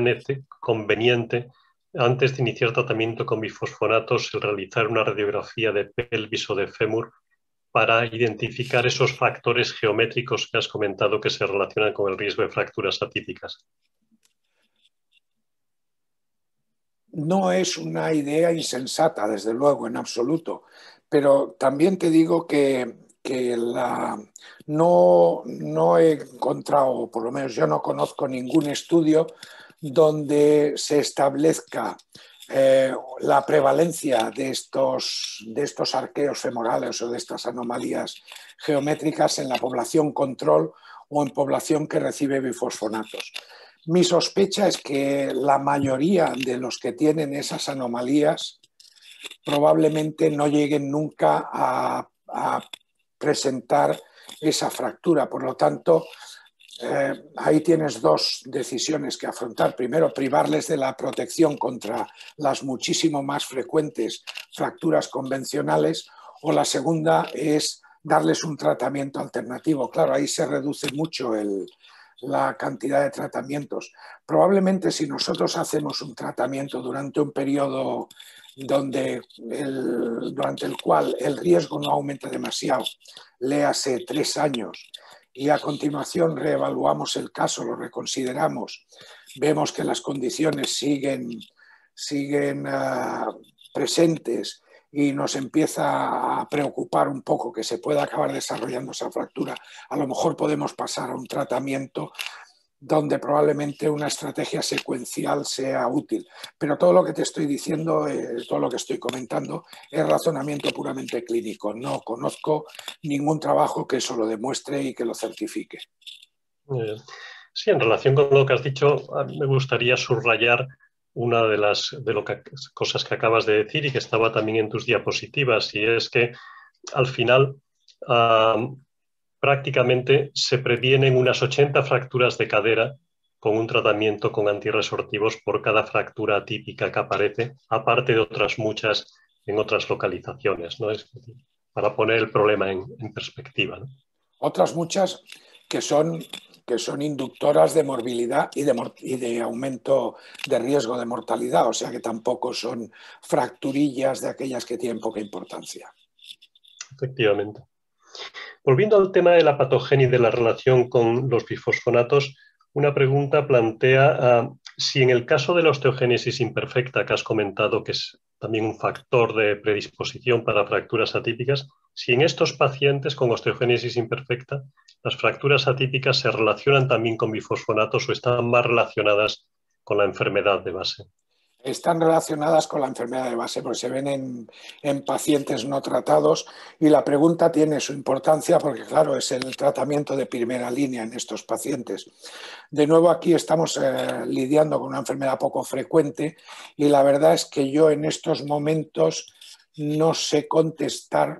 conveniente antes de iniciar tratamiento con bifosfonatos el realizar una radiografía de pelvis o de fémur para identificar esos factores geométricos que has comentado que se relacionan con el riesgo de fracturas atípicas. No es una idea insensata, desde luego, en absoluto, pero también te digo que que no he encontrado, por lo menos yo no conozco ningún estudio donde se establezca la prevalencia de estos arqueos femorales o de estas anomalías geométricas en la población control o en población que recibe bifosfonatos. Mi sospecha es que la mayoría de los que tienen esas anomalías probablemente no lleguen nunca a presentar esa fractura. Por lo tanto, ahí tienes dos decisiones que afrontar. Primero, privarles de la protección contra las muchísimo más frecuentes fracturas convencionales, o la segunda es darles un tratamiento alternativo. Claro, ahí se reduce mucho la cantidad de tratamientos. Probablemente si nosotros hacemos un tratamiento durante un periodo durante el cual el riesgo no aumenta demasiado, léase 3 años, y a continuación reevaluamos el caso, lo reconsideramos, vemos que las condiciones siguen presentes y nos empieza a preocupar un poco que se pueda acabar desarrollando esa fractura, a lo mejor podemos pasar a un tratamiento donde probablemente una estrategia secuencial sea útil. Pero todo lo que te estoy diciendo, todo lo que estoy comentando, es razonamiento puramente clínico. No conozco ningún trabajo que eso lo demuestre y que lo certifique. Sí, en relación con lo que has dicho, me gustaría subrayar una de las cosas que acabas de decir y que estaba también en tus diapositivas, y es que al final prácticamente se previenen unas 80 fracturas de cadera con un tratamiento con antirresortivos por cada fractura atípica que aparece, aparte de otras muchas en otras localizaciones, ¿no? Es decir, para poner el problema en perspectiva, ¿no? Otras muchas que son inductoras de morbilidad y de aumento de riesgo de mortalidad, o sea que tampoco son fracturillas de aquellas que tienen poca importancia. Efectivamente. Volviendo al tema de la patogenia y de la relación con los bifosfonatos, una pregunta plantea si en el caso de la osteogénesis imperfecta, que has comentado que es también un factor de predisposición para fracturas atípicas, si en estos pacientes con osteogénesis imperfecta las fracturas atípicas se relacionan también con bifosfonatos o están más relacionadas con la enfermedad de base. Están relacionadas con la enfermedad de base porque se ven en pacientes no tratados, y la pregunta tiene su importancia porque, claro, es el tratamiento de primera línea en estos pacientes. De nuevo, aquí estamos lidiando con una enfermedad poco frecuente, y la verdad es que yo en estos momentos no sé contestar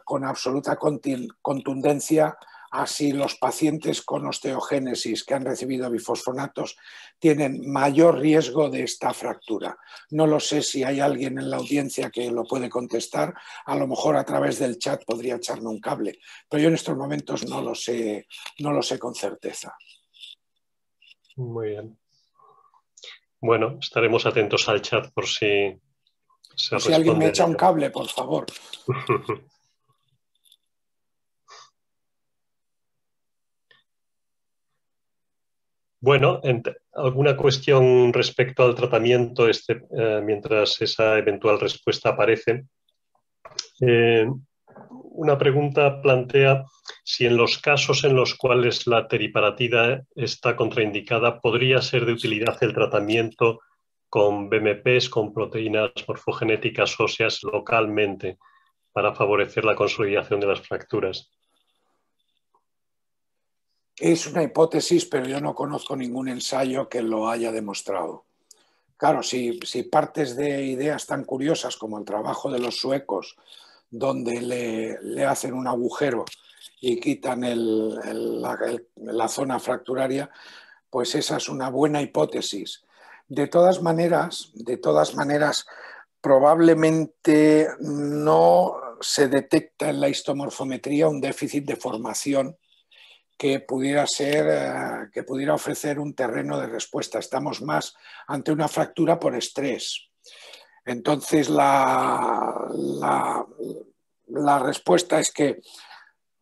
con absoluta contundencia a si los pacientes con osteogénesis que han recibido bifosfonatos tienen mayor riesgo de esta fractura. No lo sé si hay alguien en la audiencia que lo puede contestar, a lo mejor a través del chat podría echarme un cable, pero yo en estos momentos no lo sé con certeza. Muy bien. Bueno, estaremos atentos al chat por si se responde. Si alguien me echa un cable, por favor. Bueno, ¿alguna cuestión respecto al tratamiento mientras esa eventual respuesta aparece? Una pregunta plantea si en los casos en los cuales la teriparatida está contraindicada, ¿podría ser de utilidad el tratamiento con BMPs, con proteínas morfogenéticas óseas localmente para favorecer la consolidación de las fracturas? Es una hipótesis, pero yo no conozco ningún ensayo que lo haya demostrado. Claro, si partes de ideas tan curiosas como el trabajo de los suecos, donde le hacen un agujero y quitan la zona fracturaria, pues esa es una buena hipótesis. De todas maneras, probablemente no se detecta en la histomorfometría un déficit de formación que pudiera ofrecer un terreno de respuesta. Estamos más ante una fractura por estrés. Entonces la respuesta es que,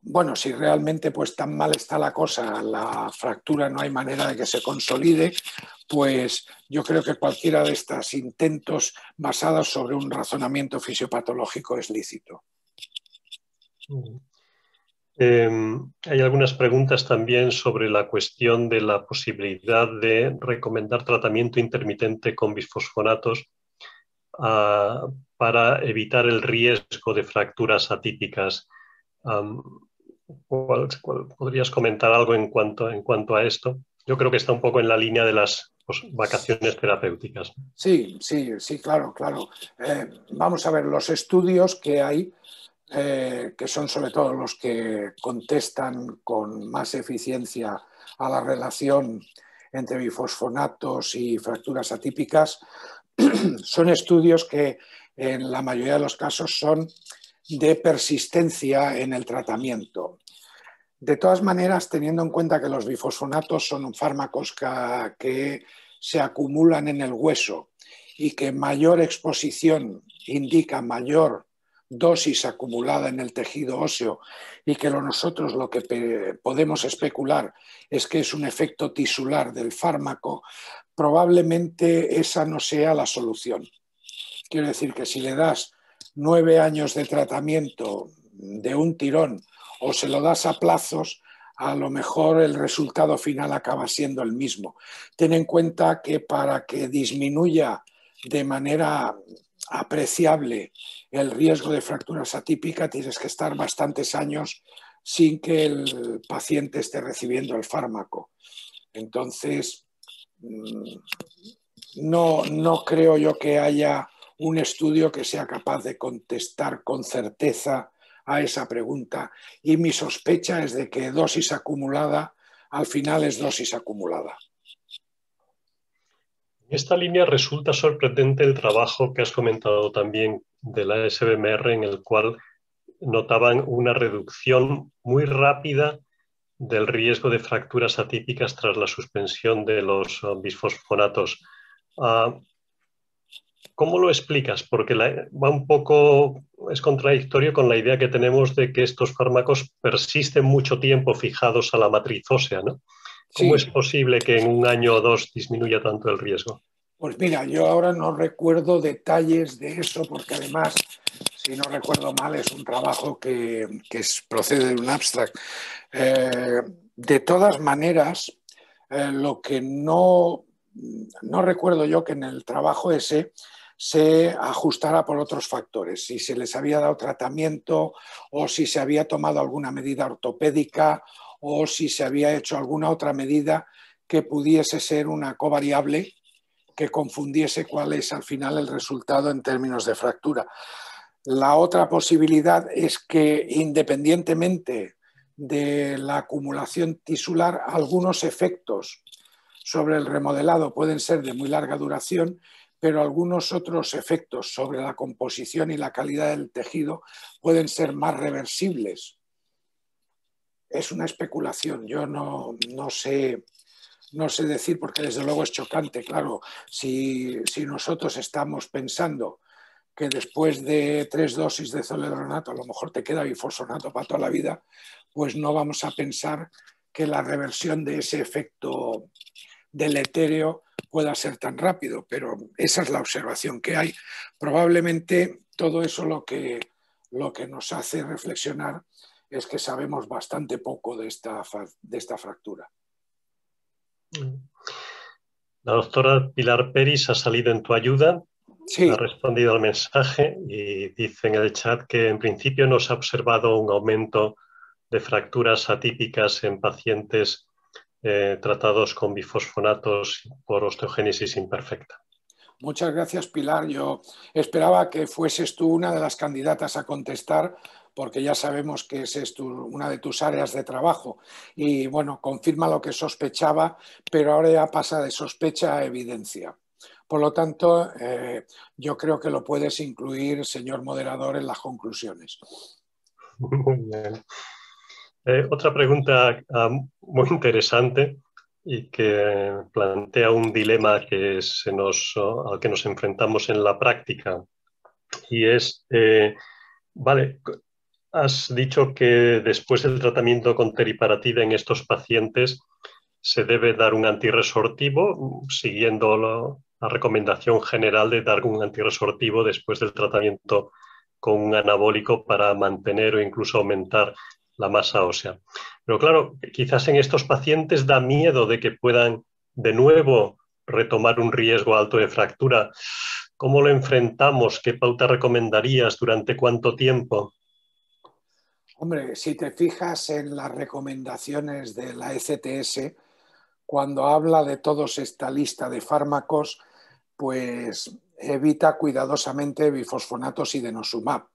bueno, si realmente pues tan mal está la cosa, la fractura no hay manera de que se consolide, pues yo creo que cualquiera de estos intentos basados sobre un razonamiento fisiopatológico es lícito. Hay algunas preguntas también sobre la cuestión de la posibilidad de recomendar tratamiento intermitente con bisfosfonatos para evitar el riesgo de fracturas atípicas. ¿Podrías comentar algo en cuanto a esto? Yo creo que está un poco en la línea de las vacaciones terapéuticas. Sí, sí, sí, claro, claro. Vamos a ver, los estudios que hay, que son sobre todo los que contestan con más eficiencia a la relación entre bifosfonatos y fracturas atípicas, son estudios que en la mayoría de los casos son de persistencia en el tratamiento. De todas maneras, teniendo en cuenta que los bifosfonatos son fármacos que se acumulan en el hueso y que mayor exposición indica mayor dosis acumulada en el tejido óseo y que nosotros lo que podemos especular es que es un efecto tisular del fármaco, probablemente esa no sea la solución. Quiero decir que si le das 9 años de tratamiento de un tirón o se lo das a plazos, a lo mejor el resultado final acaba siendo el mismo. Ten en cuenta que para que disminuya de manera apreciable el riesgo de fracturas atípicas tienes que estar bastantes años sin que el paciente esté recibiendo el fármaco. Entonces, no creo yo que haya un estudio que sea capaz de contestar con certeza a esa pregunta, y mi sospecha es de que dosis acumulada al final es dosis acumulada. En esta línea resulta sorprendente el trabajo que has comentado también de la SBMR, en el cual notaban una reducción muy rápida del riesgo de fracturas atípicas tras la suspensión de los bisfosfonatos. ¿Cómo lo explicas? Porque va un poco, es contradictorio con la idea que tenemos de que estos fármacos persisten mucho tiempo fijados a la matriz ósea, ¿no? ¿Cómo es Sí, posible que en un año o dos disminuya tanto el riesgo? pues mira, yo ahora no recuerdo detalles de eso porque además, si no recuerdo mal, es un trabajo que procede de un abstract. De todas maneras, lo que no recuerdo yo que en el trabajo ese se ajustara por otros factores, si se les había dado tratamiento o si se había tomado alguna medida ortopédica o si se había hecho alguna otra medida que pudiese ser una covariable que confundiese cuál es al final el resultado en términos de fractura. La otra posibilidad es que, independientemente de la acumulación tisular, algunos efectos sobre el remodelado pueden ser de muy larga duración, pero algunos otros efectos sobre la composición y la calidad del tejido pueden ser más reversibles. Es una especulación, yo no sé decir, porque desde luego es chocante. Claro, si nosotros estamos pensando que después de 3 dosis de zoledronato a lo mejor te queda bifosfonato para toda la vida, pues no vamos a pensar que la reversión de ese efecto deletéreo pueda ser tan rápido, pero esa es la observación que hay. Probablemente todo eso lo que nos hace reflexionar es que sabemos bastante poco de esta fractura. La doctora Pilar Peris ha salido en tu ayuda, ha Sí, respondido al mensaje y dice en el chat que en principio no se ha observado un aumento de fracturas atípicas en pacientes tratados con bifosfonatos por osteogénesis imperfecta. muchas gracias, Pilar. Yo esperaba que fueses tú una de las candidatas a contestar, porque ya sabemos que es una de tus áreas de trabajo. Y bueno, confirma lo que sospechaba, pero ahora ya pasa de sospecha a evidencia. Por lo tanto, yo creo que lo puedes incluir, señor moderador, en las conclusiones. Muy bien. Otra pregunta muy interesante y que plantea un dilema al que nos enfrentamos en la práctica. Y es, vale, has dicho que después del tratamiento con teriparatida en estos pacientes se debe dar un antirresortivo, siguiendo la recomendación general de dar un antirresortivo después del tratamiento con un anabólico para mantener o incluso aumentar la masa ósea. Pero claro, quizás en estos pacientes da miedo de que puedan de nuevo retomar un riesgo alto de fractura. ¿Cómo lo enfrentamos? ¿Qué pauta recomendarías? ¿Durante cuánto tiempo? Hombre, si te fijas en las recomendaciones de la ECTS, cuando habla de todos esta lista de fármacos, pues evita cuidadosamente bifosfonatos y denosumab.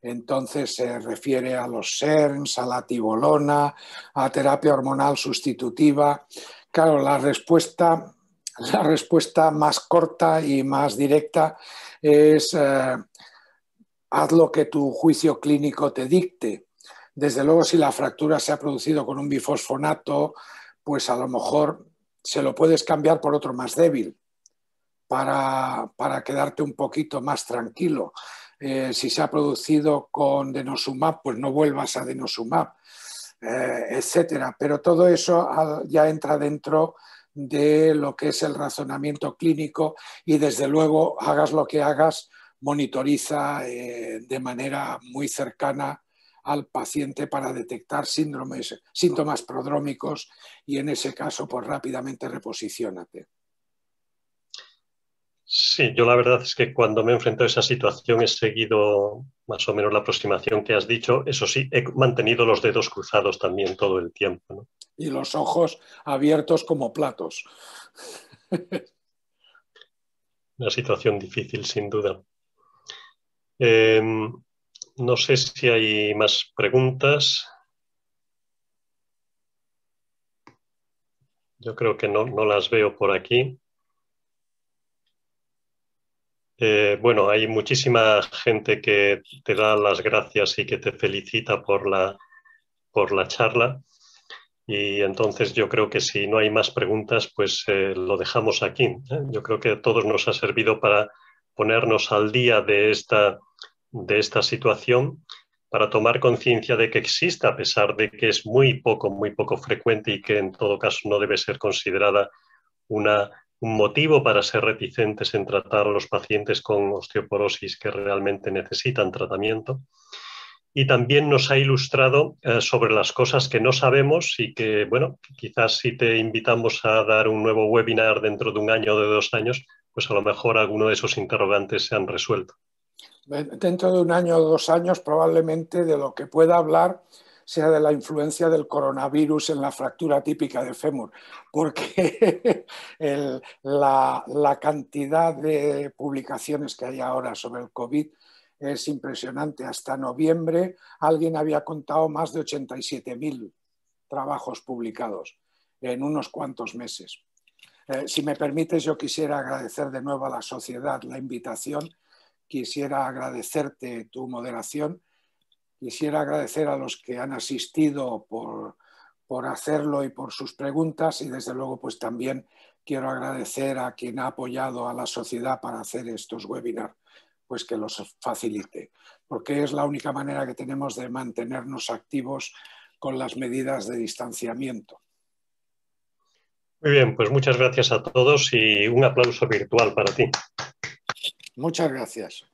Entonces se refiere a los SERMs, a la tibolona, a terapia hormonal sustitutiva. Claro, la respuesta más corta y más directa es haz lo que tu juicio clínico te dicte. Desde luego, si la fractura se ha producido con un bifosfonato, pues a lo mejor se lo puedes cambiar por otro más débil para quedarte un poquito más tranquilo. Si se ha producido con denosumab, pues no vuelvas a denosumab, etcétera. Pero todo eso ya entra dentro de lo que es el razonamiento clínico y desde luego, hagas lo que hagas, monitoriza de manera muy cercana al paciente para detectar síntomas prodrómicos y en ese caso, pues rápidamente reposiciónate. Sí, yo la verdad es que cuando me he enfrentado a esa situación he seguido más o menos la aproximación que has dicho. Eso sí, he mantenido los dedos cruzados también todo el tiempo, ¿no? Y los ojos abiertos como platos. Una situación difícil, sin duda. No sé si hay más preguntas. Yo creo que no las veo por aquí. Bueno, hay muchísima gente que te da las gracias y que te felicita por la charla. Y entonces yo creo que si no hay más preguntas, pues lo dejamos aquí, ¿eh? Yo creo que a todos nos ha servido para ponernos al día de esta situación, para tomar conciencia de que existe, a pesar de que es muy poco frecuente y que en todo caso no debe ser considerada un motivo para ser reticentes en tratar a los pacientes con osteoporosis que realmente necesitan tratamiento. Y también nos ha ilustrado sobre las cosas que no sabemos y que, bueno, quizás si te invitamos a dar un nuevo webinar dentro de un año o de 2 años, pues a lo mejor alguno de esos interrogantes se han resuelto. Dentro de un año o 2 años, probablemente de lo que pueda hablar sea de la influencia del coronavirus en la fractura típica de fémur, porque la cantidad de publicaciones que hay ahora sobre el COVID es impresionante. Hasta noviembre alguien había contado más de 87.000 trabajos publicados en unos cuantos meses. Si me permites, yo quisiera agradecer de nuevo a la sociedad la invitación. Quisiera agradecerte tu moderación, quisiera agradecer a los que han asistido por hacerlo y por sus preguntas y desde luego pues también quiero agradecer a quien ha apoyado a la sociedad para hacer estos webinars, pues que los facilite, porque es la única manera que tenemos de mantenernos activos con las medidas de distanciamiento. Muy bien, pues muchas gracias a todos y un aplauso virtual para ti. Muchas gracias.